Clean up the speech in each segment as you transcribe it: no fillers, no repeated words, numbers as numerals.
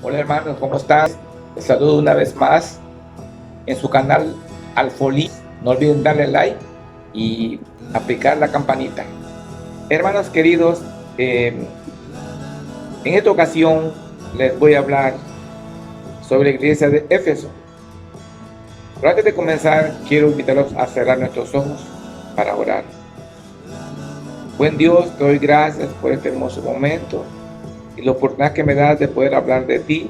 Hola hermanos, ¿cómo estás? Les saludo una vez más en su canal Alfolí. No olviden darle like y aplicar la campanita. Hermanos queridos, en esta ocasión les voy a hablar sobre la iglesia de Éfeso. Pero antes de comenzar, quiero invitarlos a cerrar nuestros ojos para orar. Buen Dios, te doy gracias por este hermoso momento y la oportunidad que me das de poder hablar de ti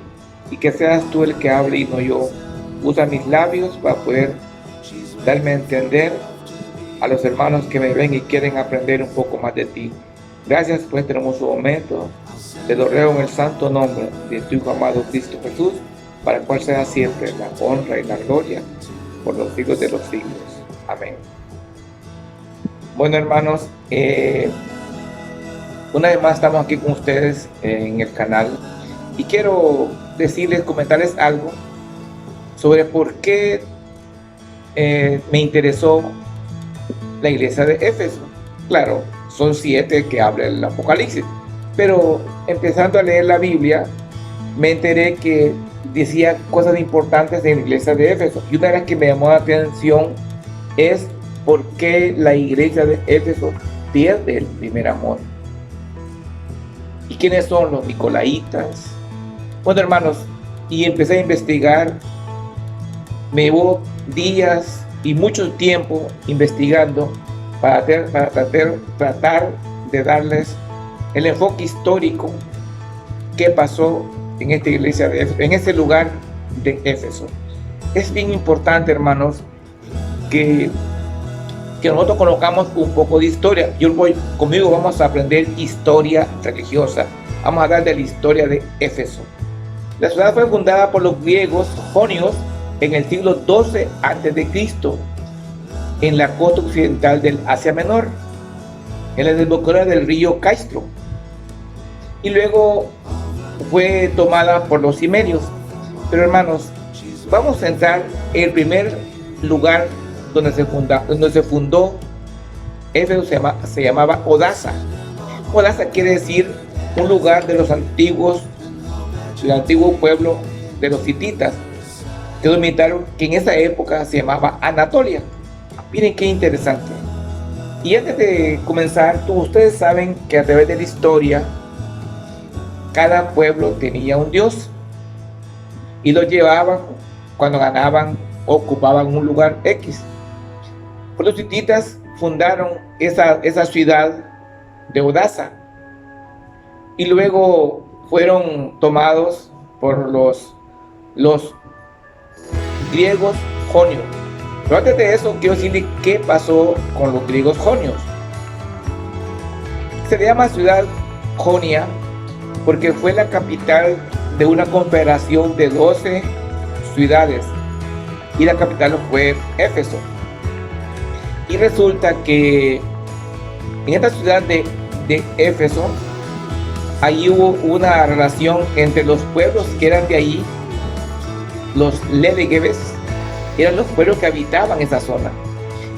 y que seas tú el que hable y no yo. Usa mis labios para poder darme a entender a los hermanos que me ven y quieren aprender un poco más de ti. Gracias por este hermoso momento. Te lo ruego en el santo nombre de tu Hijo amado Cristo Jesús, para el cual sea siempre la honra y la gloria por los siglos de los siglos. Amén. Bueno hermanos, una vez más estamos aquí con ustedes en el canal y quiero comentarles algo sobre por qué me interesó la iglesia de Éfeso. Claro, son 7 que habla el Apocalipsis, pero empezando a leer la Biblia me enteré que decía cosas importantes en la iglesia de Éfeso, y una de las que me llamó la atención es por qué la iglesia de Éfeso pierde el primer amor. ¿Y quiénes son los nicolaitas? Bueno hermanos, y empecé a investigar. Me llevó días y mucho tiempo investigando para tratar de darles el enfoque histórico que pasó en esta iglesia, en ese lugar de Éfeso. Es bien importante, hermanos, que nosotros colocamos un poco de historia. Conmigo vamos a aprender historia religiosa. Vamos a hablar de la historia de Éfeso. La ciudad fue fundada por los griegos jonios en el siglo XII a.C., en la costa occidental del Asia Menor, en la desembocadura del río Caistro, y luego fue tomada por los cimerios. Pero hermanos, vamos a entrar en el primer lugar donde se fundó Éfeso. Se llamaba Odasa. Odasa quiere decir un lugar de los antiguos, del antiguo pueblo de los hititas, que dominaron, que en esa época se llamaba Anatolia. Miren qué interesante. Y antes de comenzar, ustedes saben que a través de la historia cada pueblo tenía un dios y lo llevaban cuando ganaban, ocupaban un lugar X. Pues los hititas fundaron esa ciudad de Odasa y luego fueron tomados por los griegos jonios. Pero antes de eso, quiero decirle qué pasó con los griegos jonios. Se le llama ciudad jonia porque fue la capital de una confederación de 12 ciudades, y la capital fue Éfeso. Y resulta que en esta ciudad de Éfeso, ahí hubo una relación entre los pueblos que eran de ahí. Los Ledegebes eran los pueblos que habitaban esa zona.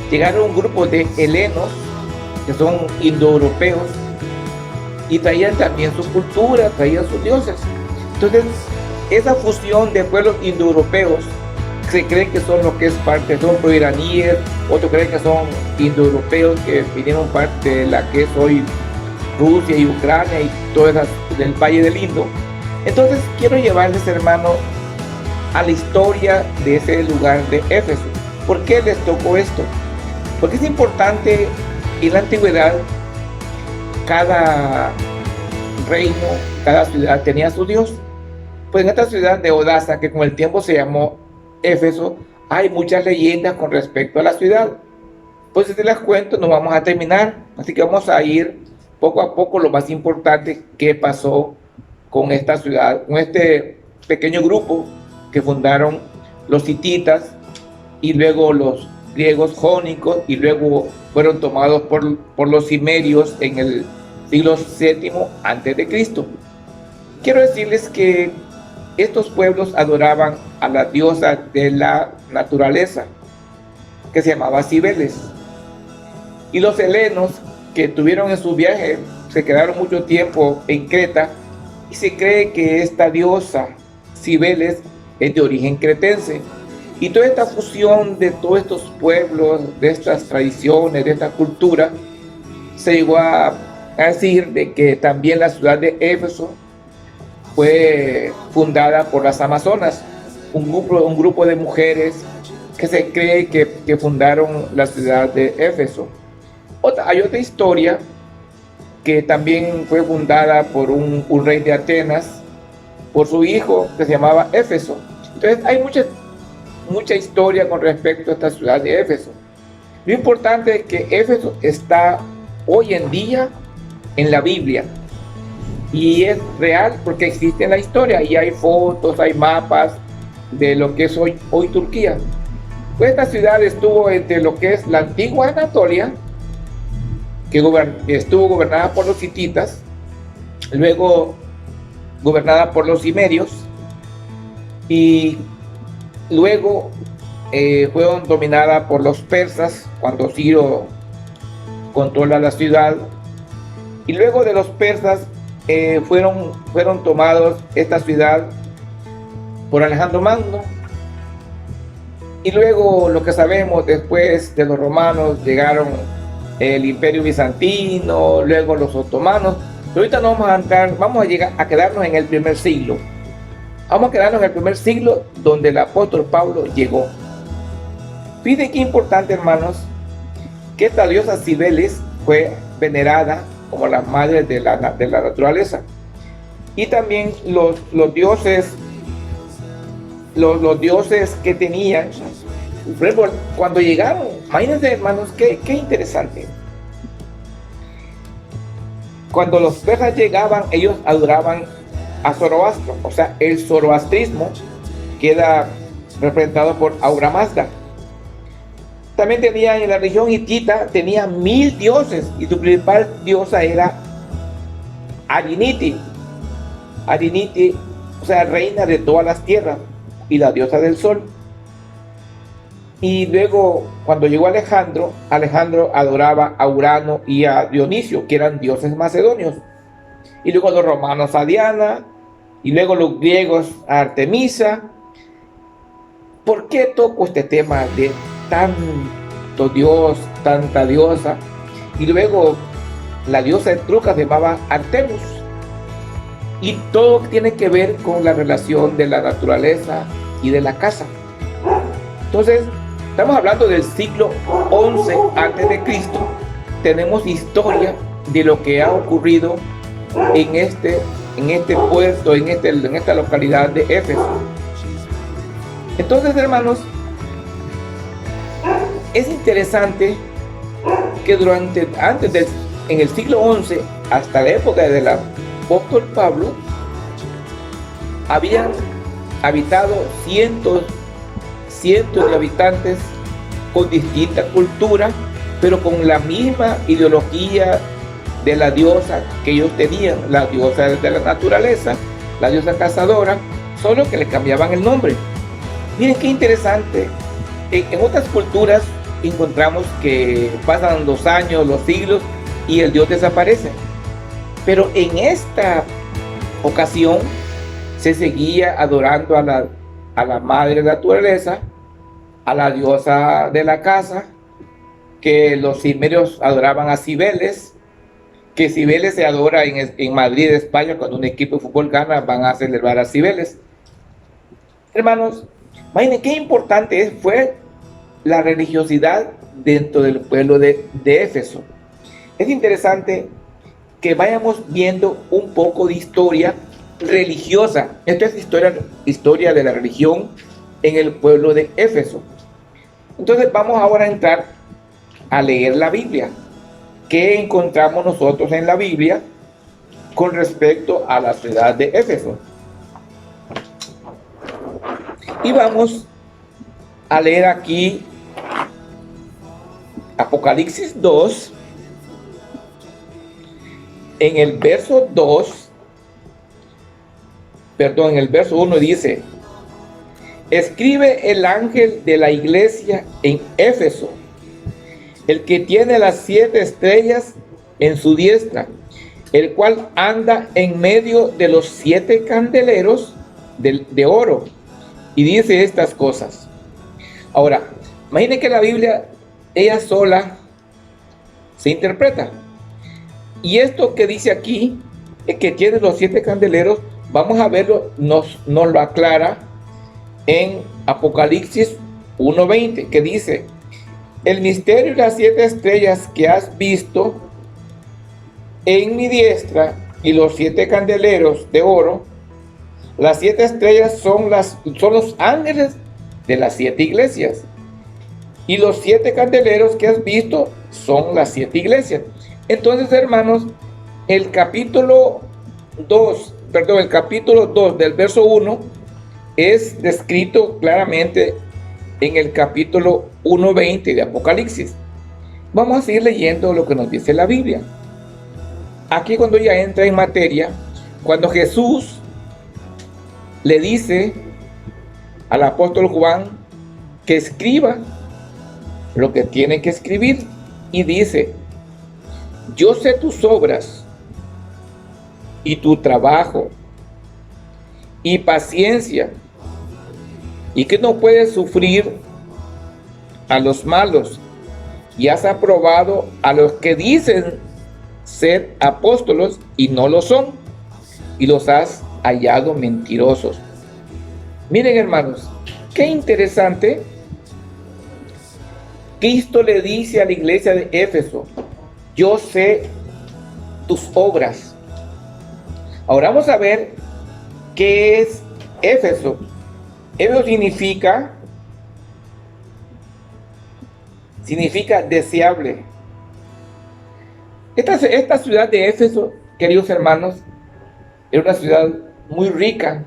Llegaron un grupo de helenos, que son indoeuropeos, y traían también su cultura, traían sus dioses. Entonces, esa fusión de pueblos indoeuropeos, se cree que son lo que es parte, son proiraníes, otros creen que son indoeuropeos que vinieron parte de la que es hoy Rusia y Ucrania y todas esas del Valle del Indo. Entonces, quiero llevarles, hermano, a la historia de ese lugar de Éfeso. ¿Por qué les tocó esto? Porque es importante. En la antigüedad, cada reino, cada ciudad tenía su dios. Pues en esta ciudad de Odasa, que con el tiempo se llamó Éfeso, hay muchas leyendas con respecto a la ciudad. Pues si te las cuento no vamos a terminar, así que vamos a ir poco a poco lo más importante que pasó con esta ciudad, con este pequeño grupo que fundaron los hititas y luego los griegos jónicos, y luego fueron tomados por los cimerios en el siglo VII a.C. Quiero decirles que estos pueblos adoraban a la diosa de la naturaleza, que se llamaba Cibeles. Y los helenos que tuvieron en su viaje se quedaron mucho tiempo en Creta, y se cree que esta diosa Cibeles es de origen cretense. Y toda esta fusión de todos estos pueblos, de estas tradiciones, de esta cultura, se llegó a decir de que también la ciudad de Éfeso fue fundada por las Amazonas, un grupo de mujeres que se cree que fundaron la ciudad de Éfeso. Hay otra historia que también fue fundada por un rey de Atenas, por su hijo que se llamaba Éfeso. Entonces hay mucha historia con respecto a esta ciudad de Éfeso. Lo importante es que Éfeso está hoy en día en la Biblia y es real porque existe en la historia y hay fotos, hay mapas de lo que es hoy Turquía. Pues esta ciudad estuvo entre lo que es la antigua Anatolia, que estuvo gobernada por los hititas, luego gobernada por los cimerios y luego fueron dominada por los persas cuando Ciro controla la ciudad, y luego de los persas fueron tomados esta ciudad por Alejandro Magno, y luego lo que sabemos después de los romanos llegaron el Imperio Bizantino, luego los otomanos. Pero ahorita no vamos a entrar, vamos a quedarnos en el primer siglo. Vamos a quedarnos en el primer siglo donde el apóstol Pablo llegó. Fíjense qué importante, hermanos, que esta diosa Cibeles fue venerada como la madre de la naturaleza. Y también los dioses que tenían, por ejemplo, cuando llegaron, imagínense, hermanos, qué interesante. Cuando los persas llegaban, ellos adoraban a Zoroastro, o sea, el zoroastrismo queda representado por Ahura Mazda. También tenían en la región hitita, tenían 1000 dioses, y su principal diosa era Ariniti, o sea, reina de todas las tierras y la diosa del sol. Y luego, cuando llegó Alejandro adoraba a Urano y a Dionisio, que eran dioses macedonios. Y luego los romanos a Diana, y luego los griegos a Artemisa. ¿Por qué toco este tema de tanto dios, tanta diosa? Y luego la diosa etrusca se llamaba Artemis. Y todo tiene que ver con la relación de la naturaleza y de la casa. Entonces, estamos hablando del siglo XI a.C. Tenemos historia de lo que ha ocurrido en este puerto, en esta localidad de Éfeso. Entonces, hermanos, es interesante que en el siglo XI hasta la época del apóstol Pablo, habían habitado cientos de habitantes con distinta cultura, pero con la misma ideología de la diosa que ellos tenían, la diosa de la naturaleza, la diosa cazadora, solo que le cambiaban el nombre. Miren qué interesante. En otras culturas encontramos que pasan los años, los siglos y el dios desaparece. Pero en esta ocasión se seguía adorando a la madre naturaleza, a la diosa de la casa, que los cimerios adoraban a Cibeles, que Cibeles se adora en Madrid, España. Cuando un equipo de fútbol gana, van a celebrar a Cibeles. Hermanos, imaginen qué importante fue la religiosidad dentro del pueblo de Éfeso. Es interesante que vayamos viendo un poco de historia religiosa. Esto es historia de la religión en el pueblo de Éfeso. Entonces vamos ahora a entrar a leer la Biblia. ¿Qué encontramos nosotros en la Biblia con respecto a la ciudad de Éfeso? Y vamos a leer aquí Apocalipsis 2, en el verso 1 dice: escribe el ángel de la iglesia en Éfeso, el que tiene las 7 estrellas en su diestra, el cual anda en medio de los 7 candeleros de oro. Y dice estas cosas. Ahora, imaginen que la Biblia, ella sola se interpreta. Y esto que dice aquí, es que tiene los 7 candeleros, vamos a verlo, nos lo aclara en Apocalipsis 1:20, que dice: el misterio y las 7 estrellas que has visto en mi diestra y los 7 candeleros de oro. Las 7 estrellas son los ángeles de las 7 iglesias. Y los 7 candeleros que has visto son las 7 iglesias. Entonces, hermanos, el capítulo 2 del verso 1 es descrito claramente en el capítulo 1:20 de Apocalipsis. Vamos a seguir leyendo lo que nos dice la Biblia. Aquí, cuando ya entra en materia, cuando Jesús le dice al apóstol Juan que escriba lo que tiene que escribir, y dice: yo sé tus obras y tu trabajo y paciencia, y que no puedes sufrir a los malos, y has aprobado a los que dicen ser apóstolos y no lo son, y los has hallado mentirosos. Miren, hermanos, qué interesante. Cristo le dice a la iglesia de Éfeso: yo sé tus obras. Ahora vamos a ver qué es Éfeso. Éfeso significa deseable. Esta ciudad de Éfeso, queridos hermanos, era una ciudad muy rica.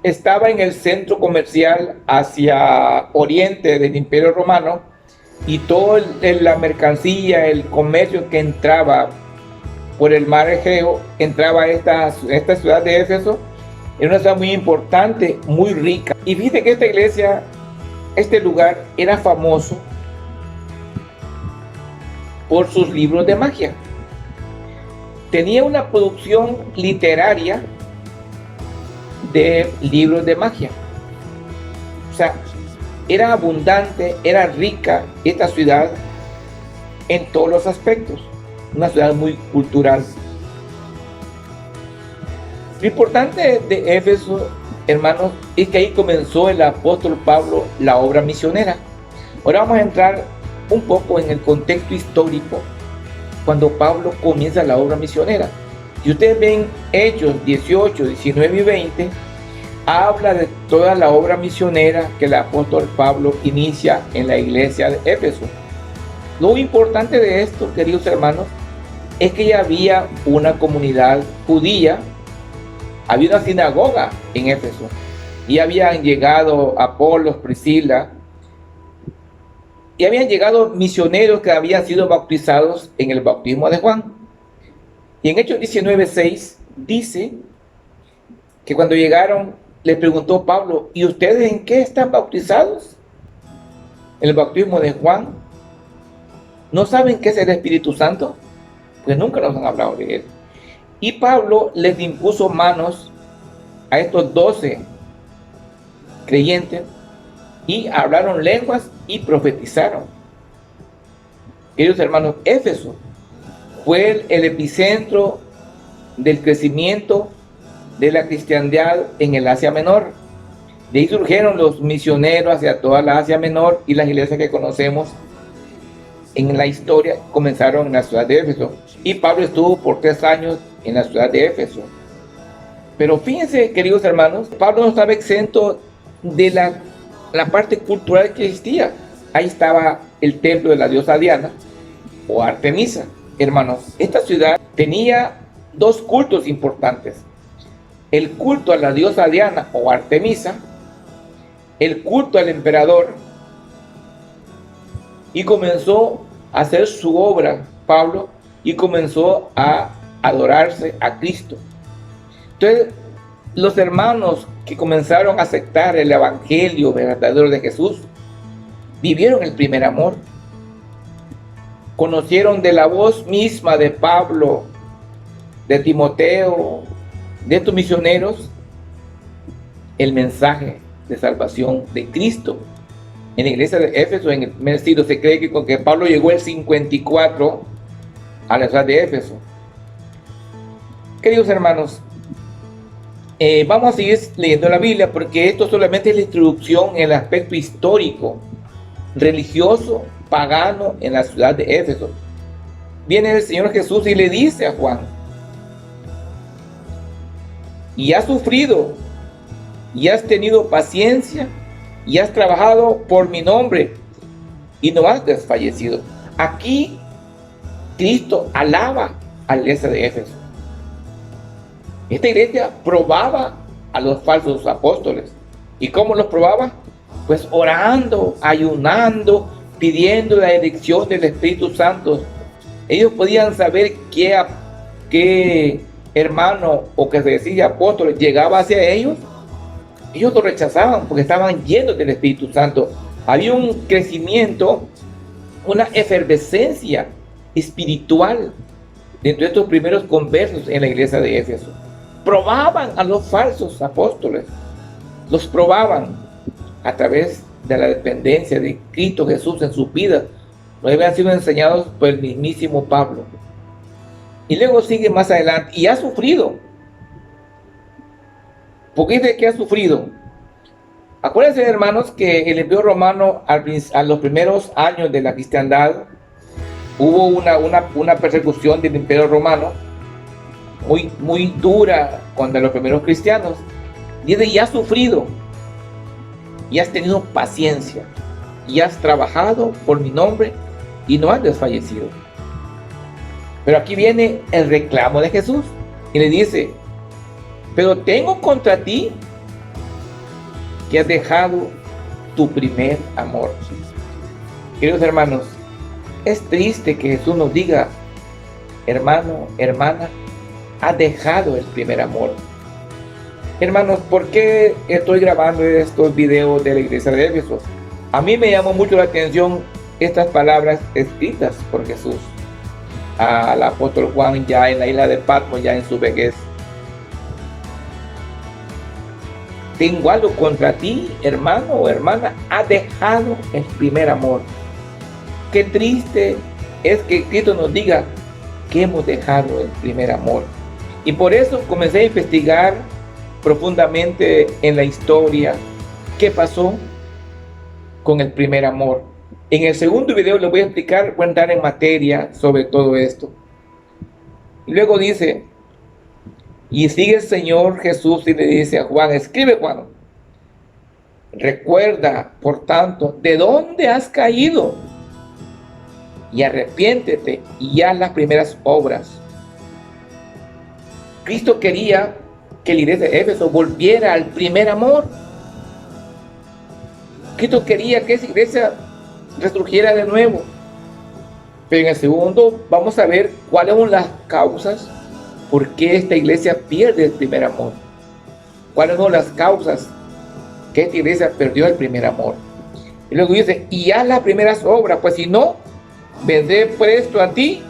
Estaba en el centro comercial hacia oriente del Imperio Romano, y toda la mercancía, el comercio que entraba por el mar Egeo, entraba a esta ciudad de Éfeso. Era una ciudad muy importante, muy rica. Y fíjate que esta iglesia, este lugar, era famoso por sus libros de magia. Tenía una producción literaria de libros de magia. O sea, era abundante, era rica esta ciudad en todos los aspectos. Una ciudad muy cultural. Lo importante de Éfeso, hermanos, es que ahí comenzó el apóstol Pablo la obra misionera. Ahora vamos a entrar un poco en el contexto histórico cuando Pablo comienza la obra misionera. Si ustedes ven Hechos 18, 19 y 20, habla de toda la obra misionera que el apóstol Pablo inicia en la iglesia de Éfeso. Lo importante de esto, queridos hermanos, es que ya había una comunidad judía, había una sinagoga en Éfeso, y habían llegado Apolos, Priscila, y habían llegado misioneros que habían sido bautizados en el bautismo de Juan. Y en Hechos 19:6 dice que cuando llegaron, les preguntó Pablo: ¿y ustedes en qué están bautizados? ¿En el bautismo de Juan? ¿No saben qué es el Espíritu Santo? Pues nunca nos han hablado de él. Y Pablo les impuso manos a estos 12 creyentes, y hablaron lenguas y profetizaron. Queridos hermanos, Éfeso fue el epicentro del crecimiento de la cristiandad en el Asia Menor. De ahí surgieron los misioneros hacia toda la Asia Menor, y las iglesias que conocemos en la historia comenzaron en la ciudad de Éfeso. Y Pablo estuvo por 3 años en la ciudad de Éfeso. Pero fíjense, queridos hermanos, Pablo no estaba exento de la parte cultural que existía. Ahí estaba el templo de la diosa Diana o Artemisa. Hermanos, esta ciudad tenía 2 cultos importantes: el culto a la diosa Diana o Artemisa, el culto al emperador. Y comenzó a hacer su obra Pablo, y comenzó a adorarse a Cristo. Entonces, los hermanos que comenzaron a aceptar el evangelio verdadero de Jesús vivieron el primer amor. Conocieron de la voz misma de Pablo, de Timoteo, de estos misioneros, el mensaje de salvación de Cristo. En la iglesia de Éfeso, en el primer siglo, se cree que con que Pablo llegó el 54 a la ciudad de Éfeso. Queridos hermanos, vamos a seguir leyendo la Biblia, porque esto solamente es la introducción en el aspecto histórico, religioso, pagano en la ciudad de Éfeso. Viene el Señor Jesús y le dice a Juan: y has sufrido, y has tenido paciencia, y has trabajado por mi nombre, y no has desfallecido. Aquí Cristo alaba a la iglesia de Éfeso. Esta iglesia probaba a los falsos apóstoles. ¿Y cómo los probaba? Pues orando, ayunando, pidiendo la dirección del Espíritu Santo. Ellos podían saber qué hermano o que se decía apóstol llegaba hacia ellos. Ellos lo rechazaban porque estaban llenos del Espíritu Santo. Había un crecimiento, una efervescencia espiritual dentro de estos primeros conversos en la iglesia de Éfeso. Probaban a los falsos apóstoles, los probaban a través de la dependencia de Cristo Jesús en sus vidas. No habían sido enseñados por el mismísimo Pablo. Y luego sigue más adelante: y ha sufrido. ¿Por qué dice que ha sufrido? Acuérdense, hermanos, que el Imperio Romano, a los primeros años de la cristiandad, hubo una persecución del Imperio Romano muy dura contra los primeros cristianos. Dice: y has sufrido, y has tenido paciencia, y has trabajado por mi nombre, y no has desfallecido. Pero aquí viene el reclamo de Jesús, y le dice: pero tengo contra ti que has dejado tu primer amor. Queridos hermanos, es triste que Jesús nos diga: hermano, hermana, has dejado el primer amor. Hermanos, ¿por qué estoy grabando estos videos de la iglesia de Éfeso? A mí me llamó mucho la atención estas palabras escritas por Jesús al apóstol Juan, ya en la isla de Patmos, ya en su vejez. Tengo algo contra ti, hermano o hermana, has dejado el primer amor. Qué triste es que Cristo nos diga que hemos dejado el primer amor. Y por eso comencé a investigar profundamente en la historia qué pasó con el primer amor. En el segundo video les voy a explicar, voy a entrar en materia sobre todo esto. Y luego dice, y sigue el Señor Jesús y le dice a Juan: escribe, Juan, recuerda, por tanto, de dónde has caído, y arrepiéntete y haz las primeras obras. Cristo quería que la iglesia de Éfeso volviera al primer amor. Cristo quería que esa iglesia resurgiera de nuevo. Pero en el segundo vamos a ver cuáles son las causas por qué esta iglesia pierde el primer amor. ¿Cuáles son las causas que esta iglesia perdió el primer amor? Y luego dice: y haz las primeras obras, pues si no, vendré presto a ti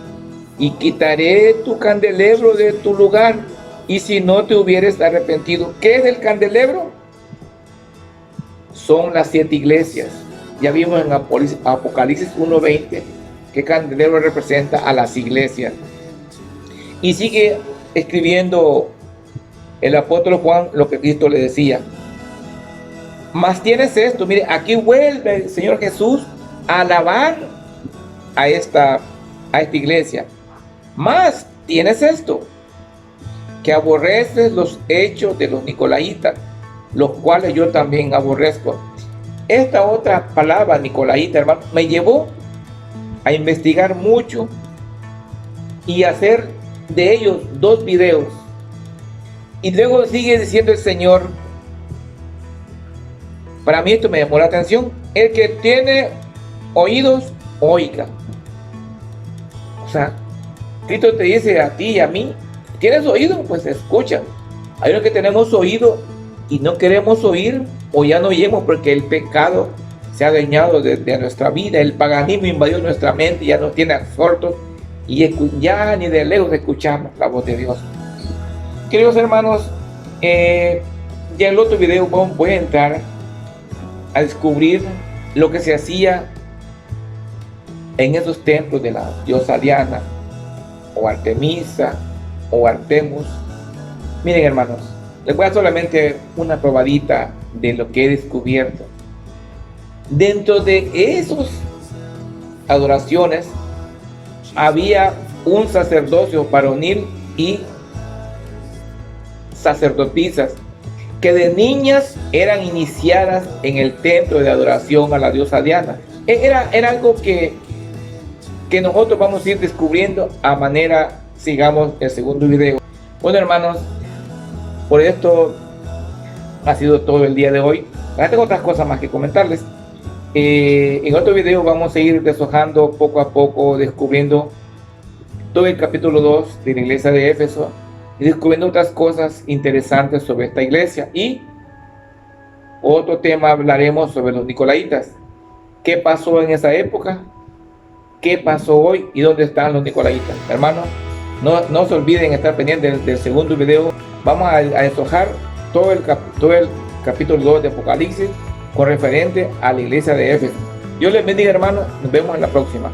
y quitaré tu candelebro de tu lugar, y si no te hubieres arrepentido. ¿Qué es el candelebro? Son las 7 iglesias. Ya vimos en Apocalipsis 1:20 que candelebro representa a las iglesias. Y sigue escribiendo el apóstol Juan lo que Cristo le decía: mas tienes esto. Mire, aquí vuelve el Señor Jesús a alabar a esta iglesia. Mas tienes esto, que aborreces los hechos de los nicolaitas, los cuales yo también aborrezco. Esta otra palabra, nicolaíta, hermano, me llevó a investigar mucho y hacer de ellos 2 videos. Y luego sigue diciendo el Señor, para mí esto me llamó la atención: el que tiene oídos, oiga. O sea, Cristo te dice a ti y a mí: ¿tienes oído? Pues escucha. Hay unos que tenemos oído y no queremos oír, o ya no oímos porque el pecado se ha adueñado de nuestra vida. El paganismo invadió nuestra mente, ya nos tiene absortos y ya ni de lejos escuchamos la voz de Dios. Queridos hermanos, Ya en el otro video voy a entrar a descubrir lo que se hacía en esos templos de la diosa Diana, o Artemisa, o Artemus. Miren, hermanos, les voy a dar solamente una probadita de lo que he descubierto. Dentro de esas adoraciones había un sacerdocio varonil y sacerdotisas que de niñas eran iniciadas en el templo de adoración a la diosa Diana. Era algo que nosotros vamos a ir descubriendo a manera, sigamos el segundo video. Bueno, hermanos, por esto ha sido todo el día de hoy. Ahora tengo otras cosas más que comentarles. En otro video vamos a ir deshojando poco a poco, descubriendo todo el capítulo 2 de la iglesia de Éfeso y descubriendo otras cosas interesantes sobre esta iglesia. Y otro tema, hablaremos sobre los nicolaitas. ¿Qué pasó en esa época? ¿Qué pasó hoy? ¿Y dónde están los nicolaitas? Hermanos, no se olviden estar pendientes del segundo video. Vamos a deshojar todo el capítulo 2 de Apocalipsis con referente a la iglesia de Éfeso. Dios les bendiga, hermanos. Nos vemos en la próxima.